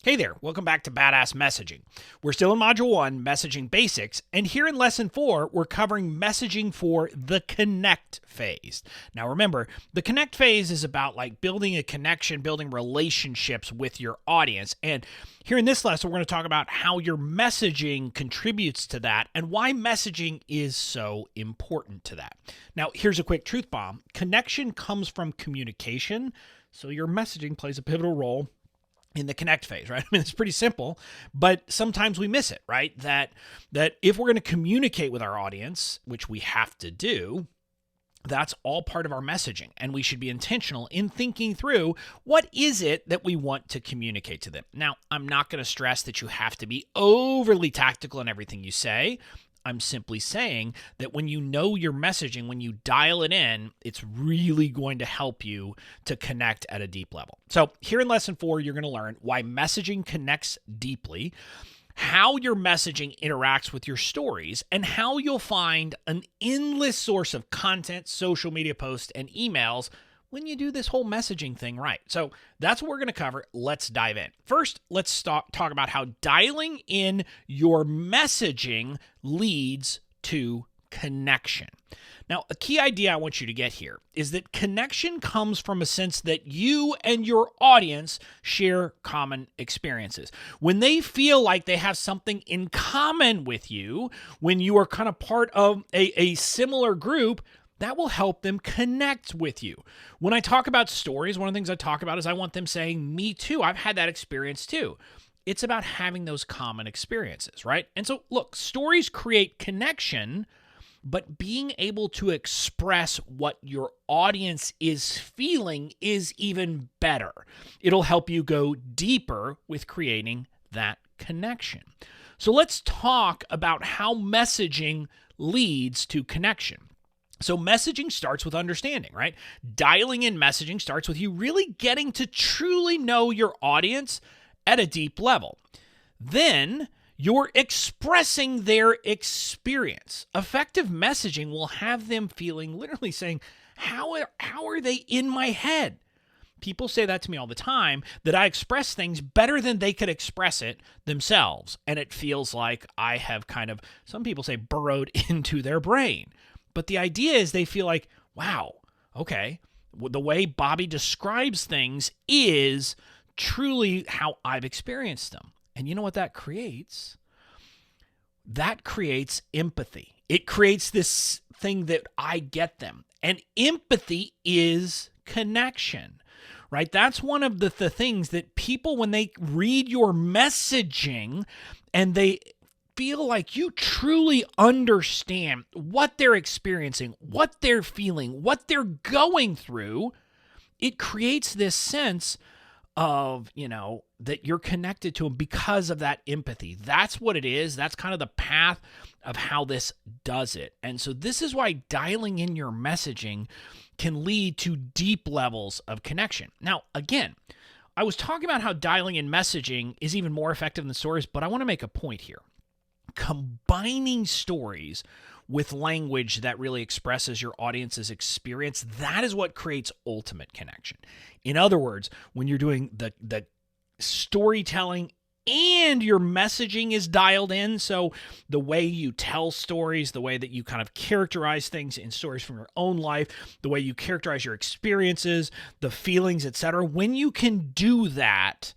Hey there, welcome back to Badass Messaging. We're still in Module 1, Messaging Basics, and here in Lesson 4, we're covering messaging for the connect phase. Now remember, the connect phase is about like building a connection, building relationships with your audience, and here in this lesson, we're going to talk about how your messaging contributes to that and why messaging is so important to that. Now, here's a quick truth bomb. Connection comes from communication, so your messaging plays a pivotal role in the connect phase, right? I mean, it's pretty simple, but sometimes we miss it, right? That if we're going to communicate with our audience, which we have to do, that's all part of our messaging, and we should be intentional in thinking through what is it that we want to communicate to them. Now, I'm not going to stress that you have to be overly tactical in everything you say. I'm simply saying that when you know your messaging, when you dial it in, it's really going to help you to connect at a deep level. So here in Lesson 4, you're going to learn why messaging connects deeply, how your messaging interacts with your stories, and how you'll find an endless source of content, social media posts, and emails when you do this whole messaging thing right. So that's what we're going to cover. Let's dive in. First, let's talk about how dialing in your messaging leads to connection. Now, a key idea I want you to get here is that connection comes from a sense that you and your audience share common experiences. When they feel like they have something in common with you, when you are kind of part of a similar group, that will help them connect with you. When I talk about stories, one of the things I talk about is I want them saying, me too, I've had that experience too. It's about having those common experiences, right? And so look, stories create connection, but being able to express what your audience is feeling is even better. It'll help you go deeper with creating that connection. So let's talk about how messaging leads to connection. So messaging starts with understanding, right? Dialing in messaging starts with you really getting to truly know your audience at a deep level. Then you're expressing their experience. Effective messaging will have them feeling, literally saying, how are they in my head? People say that to me all the time, that I express things better than they could express it themselves. And it feels like I have kind of, some people say, burrowed into their brain. But the idea is they feel like, wow, okay, the way Bobby describes things is truly how I've experienced them. And you know what that creates? That creates empathy. It creates this thing that I get them. And empathy is connection, right? That's one of the things that people, when they read your messaging and they feel like you truly understand what they're experiencing, what they're feeling, what they're going through, it creates this sense of, that you're connected to them because of that empathy. That's what it is. That's kind of the path of how this does it. And so this is why dialing in your messaging can lead to deep levels of connection. Now, again, I was talking about how dialing in messaging is even more effective than stories, but I want to make a point here. Combining stories with language that really expresses your audience's experience, that is what creates ultimate connection. In other words, when you're doing the storytelling and your messaging is dialed in, so the way you tell stories, the way that you kind of characterize things in stories from your own life, the way you characterize your experiences, the feelings, etc., when you can do that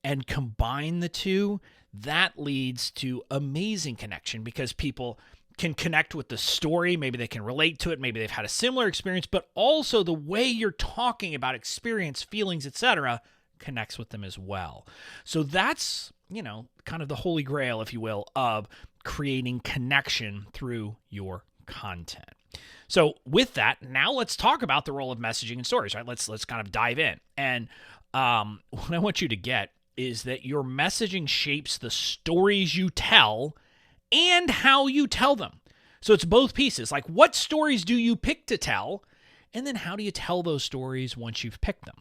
and combine the two, that leads to amazing connection because people can connect with the story. Maybe they can relate to it. Maybe they've had a similar experience, but also the way you're talking about experience, feelings, etc., connects with them as well. So that's, kind of the holy grail, if you will, of creating connection through your content. So with that, now let's talk about the role of messaging and stories, right? Let's kind of dive in. And what I want you to get is that your messaging shapes the stories you tell and how you tell them. So it's both pieces. Like, what stories do you pick to tell? And then how do you tell those stories once you've picked them?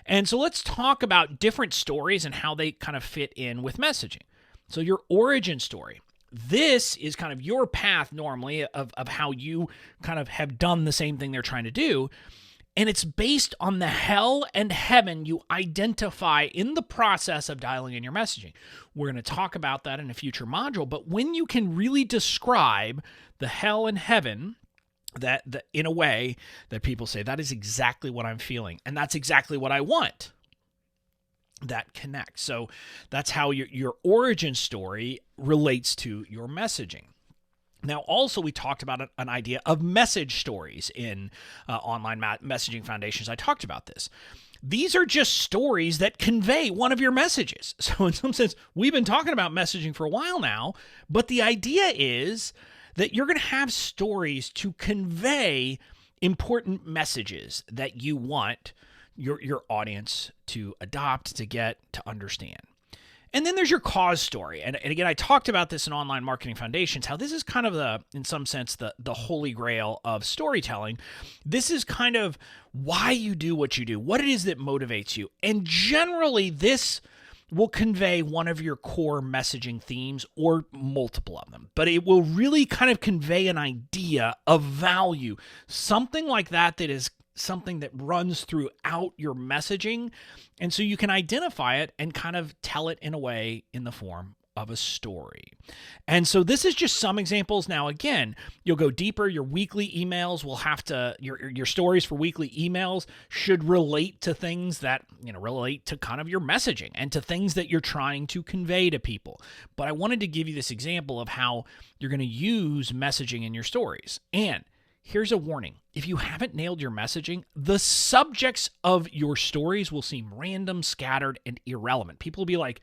And so let's talk about different stories and how they kind of fit in with messaging. So your origin story. This is kind of your path normally of how you kind of have done the same thing they're trying to do. And it's based on the hell and heaven you identify in the process of dialing in your messaging. We're going to talk about that in a future module, but when you can really describe the hell and heaven that in a way that people say, that is exactly what I'm feeling, and that's exactly what I want, that connects. So that's how your origin story relates to your messaging. Now, also, we talked about an idea of message stories in online messaging foundations. I talked about this. These are just stories that convey one of your messages. So in some sense, we've been talking about messaging for a while now, but the idea is that you're going to have stories to convey important messages that you want your audience to adopt, to get, to understand. And then there's your cause story. And again, I talked about this in Online Marketing Foundations, how this is kind of in some sense, the holy grail of storytelling. This is kind of why you do what you do, what it is that motivates you. And generally, this will convey one of your core messaging themes or multiple of them. But it will really kind of convey an idea of value, something like that is something that runs throughout your messaging. And so you can identify it and kind of tell it in a way in the form of a story. And so this is just some examples. Now, again, you'll go deeper. Your weekly emails will have to, your stories for weekly emails should relate to things that, relate to kind of your messaging and to things that you're trying to convey to people. But I wanted to give you this example of how you're going to use messaging in your stories. And here's a warning. If you haven't nailed your messaging, the subjects of your stories will seem random, scattered, and irrelevant. People will be like,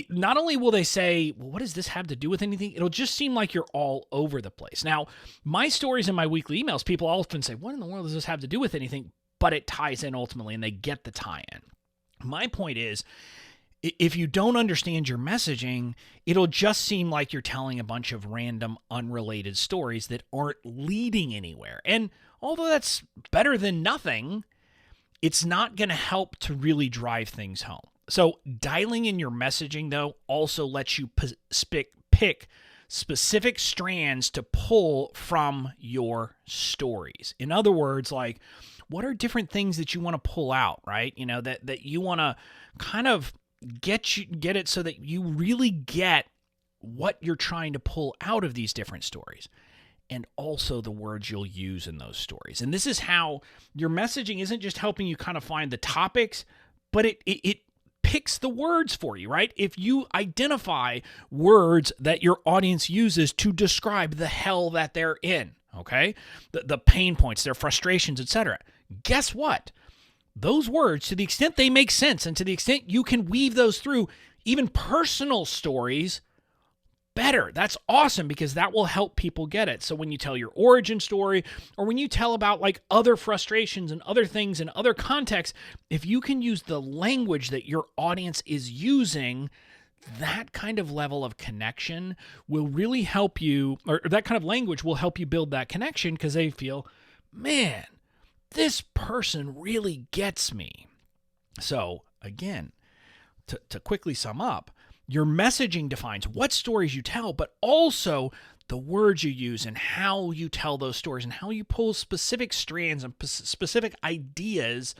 not only will they say, well, what does this have to do with anything? It'll just seem like you're all over the place. Now, my stories in my weekly emails, people often say, what in the world does this have to do with anything? But it ties in ultimately, and they get the tie-in. My point is, if you don't understand your messaging, it'll just seem like you're telling a bunch of random, unrelated stories that aren't leading anywhere. And although that's better than nothing, it's not going to help to really drive things home. So dialing in your messaging, though, also lets you pick specific strands to pull from your stories. In other words, like, what are different things that you want to pull out, right? That you want to kind of get it so that you really get what you're trying to pull out of these different stories, and also the words you'll use in those stories. And this is how your messaging isn't just helping you kind of find the topics, but it picks the words for you, right? If you identify words that your audience uses to describe the hell that they're in, okay? The pain points, their frustrations, etc. Guess what? Those words, to the extent they make sense and to the extent you can weave those through even personal stories, better. That's awesome, because that will help people get it. So when you tell your origin story, or when you tell about like other frustrations and other things in other contexts, if you can use the language that your audience is using, that kind of level of connection will really help you, or that kind of language will help you build that connection, because they feel, man, this person really gets me. So again, to quickly sum up, your messaging defines what stories you tell, but also the words you use and how you tell those stories and how you pull specific strands and specific ideas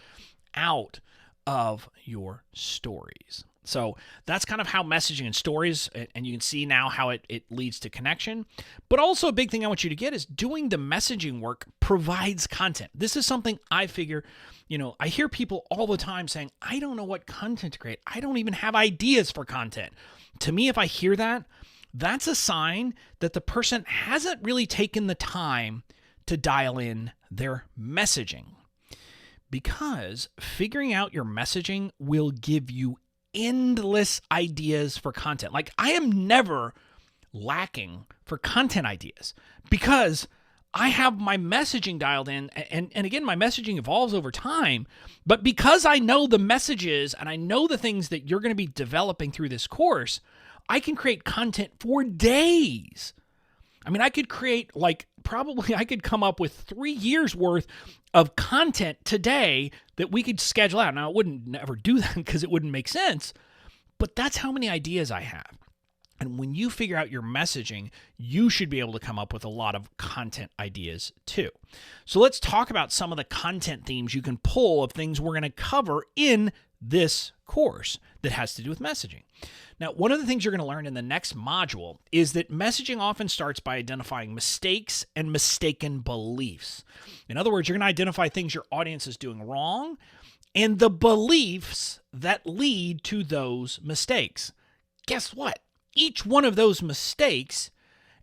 out of your stories. So that's kind of how messaging and stories, and you can see now how it leads to connection. But also a big thing I want you to get is doing the messaging work provides content. This is something I figure, I hear people all the time saying, I don't know what content to create. I don't even have ideas for content. To me, if I hear that, that's a sign that the person hasn't really taken the time to dial in their messaging. Because figuring out your messaging will give you endless ideas for content. Like, I am never lacking for content ideas because I have my messaging dialed in. And again, my messaging evolves over time. But because I know the messages and I know the things that you're going to be developing through this course, I can create content for days. I mean, I could create I could come up with 3 years worth of content today that we could schedule out. Now, I wouldn't never do that because it wouldn't make sense, but that's how many ideas I have. And when you figure out your messaging, you should be able to come up with a lot of content ideas too. So let's talk about some of the content themes you can pull of things we're going to cover in this course that has to do with messaging. Now, one of the things you're going to learn in the next module is that messaging often starts by identifying mistakes and mistaken beliefs. In other words, you're going to identify things your audience is doing wrong and the beliefs that lead to those mistakes. Guess what? Each one of those mistakes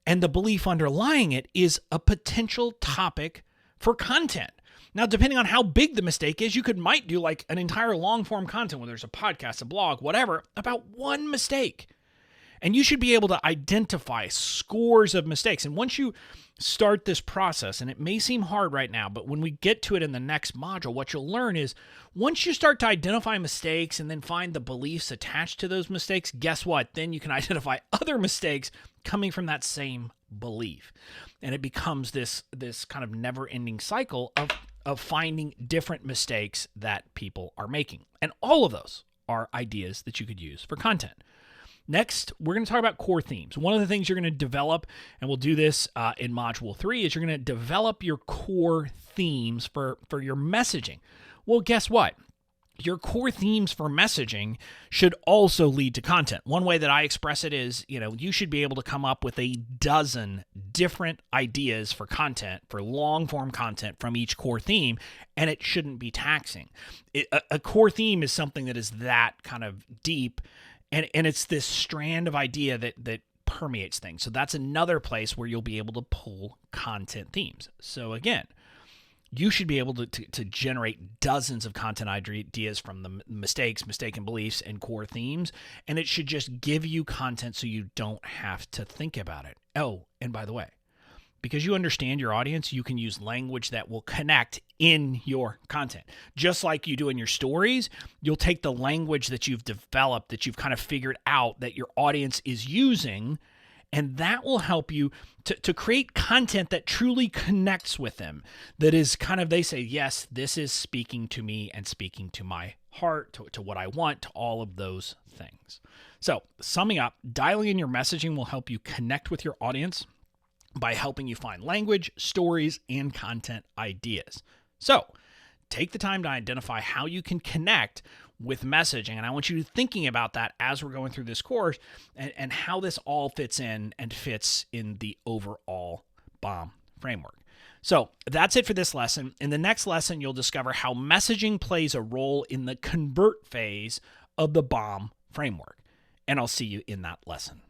and the belief underlying it is a potential topic for content. Now, depending on how big the mistake is, you might do like an entire long form content, whether it's a podcast, a blog, whatever, about one mistake. And you should be able to identify scores of mistakes. And once you start this process, and it may seem hard right now, but when we get to it in the next module, what you'll learn is once you start to identify mistakes and then find the beliefs attached to those mistakes, guess what? Then you can identify other mistakes coming from that same belief. And it becomes this kind of never-ending cycle of finding different mistakes that people are making. And all of those are ideas that you could use for content. Next, we're going to talk about core themes. One of the things you're going to develop, and we'll do this in Module 3, is you're going to develop your core themes for your messaging. Well, guess what? Your core themes for messaging should also lead to content. One way that I express it is, you should be able to come up with a dozen different ideas for content, for long-form content from each core theme, and it shouldn't be taxing. A core theme is something that is that kind of deep, and it's this strand of idea that permeates things. So that's another place where you'll be able to pull content themes. So again, you should be able to generate dozens of content ideas from the mistakes, mistaken beliefs, and core themes, and it should just give you content so you don't have to think about it. Oh, and by the way, because you understand your audience, you can use language that will connect in your content. Just like you do in your stories, you'll take the language that you've developed, that you've kind of figured out that your audience is using, and that will help you to create content that truly connects with them. That is kind of, they say, yes, this is speaking to me and speaking to my heart, to what I want, to all of those things. So summing up, dialing in your messaging will help you connect with your audience by helping you find language, stories, and content ideas. So take the time to identify how you can connect with messaging. And I want you thinking about that as we're going through this course and how this all fits in the overall BOMU framework. So that's it for this lesson. In the next lesson, you'll discover how messaging plays a role in the convert phase of the BOMU framework. And I'll see you in that lesson.